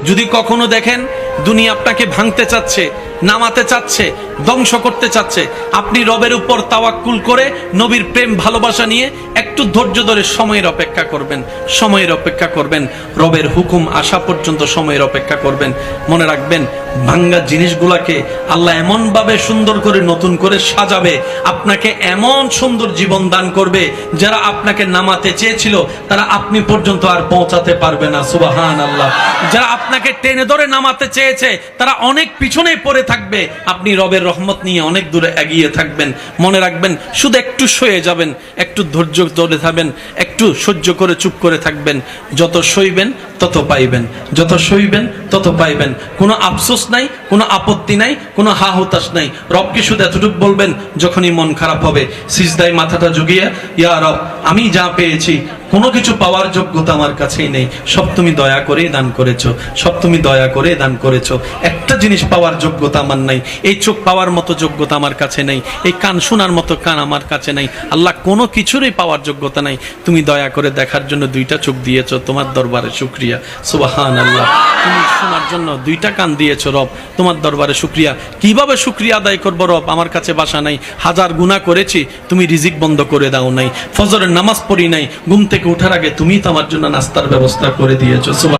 যদি কখনো দেখেন দুনিয়া আপনাকে ভাঙতে চাচ্ছে, নামাতে চাচ্ছে, ধ্বংস করতে চাচ্ছে, আপনি রবের উপর তাওয়াক্কুল করে নবীর প্রেম ভালোবাসা নিয়ে একটু ধৈর্য ধরে সময়ের অপেক্ষা করবেন, সময়ের অপেক্ষা করবেন, রবের হুকুম আসা পর্যন্ত সময়ের অপেক্ষা করবেন। মনে রাখবেন, ভাঙ্গা জিনিসগুলাকে আল্লাহ এমন ভাবে সুন্দর করে নতুন করে সাজাবে, আপনাকে এমন সুন্দর জীবন দান করবে, যারা আপনাকে নামাতে চেয়েছিল তারা আপনি পর্যন্ত আর পৌঁছাতে পারবে না। সুবহানাল্লাহ। যারা আপনাকে টেনে ধরে নামাতে চেয়েছে তারা অনেক পিছনে পড়ে থাকবে, আপনি রবের রহমত নিয়ে অনেক দূরে এগিয়ে থাকবেন। মনে রাখবেন, শুধু একটু সয়ে যাবেন, একটু ধৈর্য ধরে থাকবেন, একটু সহ্য করে চুপ করে থাকবেন। যত সইবেন তত পাইবেন, যত সইবেন তত পাইবেন। কোনো আফসোস নাই, কোনো আপত্তি নাই, কোনো হা হুতাশ নাই। রবকে শুধু এতটুকু বলবেন যখনই মন খারাপ হবে, সিজদায় মাথাটা ঝুঁকিয়ে, ইয়া রব, আমি যা পেয়েছি কোনো কিছু পাওয়ার যোগ্যতা আমার কাছেই নেই, সব তুমি দয়া করে দান করেছো, সব তুমি দয়া করে দান করেছো। একটা জিনিস পাওয়ার যোগ্যতা আমার নাই, এই চোখ পাওয়ার মতো যোগ্যতা আমার কাছে নেই, এই কান শোনার মতো কান আমার কাছে নাই। আল্লাহ, কোনো কিছুরই পাওয়ার যোগ্যতা নাই, তুমি দয়া করে দেখার জন্য দুইটা চোখ দিয়েছো, তোমার দরবারে শুকরিয়া। সুবহানাল্লাহ। তুমি শোনার জন্য দুইটা কান দিয়েছো রব, তোমার দরবারে শুকরিয়া। কিভাবে শুকরিয়া আদায় করবো রব? আমার কাছে বাসা নাই, হাজার গুনাহ করেছি, তুমি রিজিক বন্ধ করে দাও নাই, ফজরের নামাজ পড়ি নাই, ঘুম থেকে ওঠার আগে তুমি তো আমার জন্য নাস্তার ব্যবস্থা করে দিয়েছো।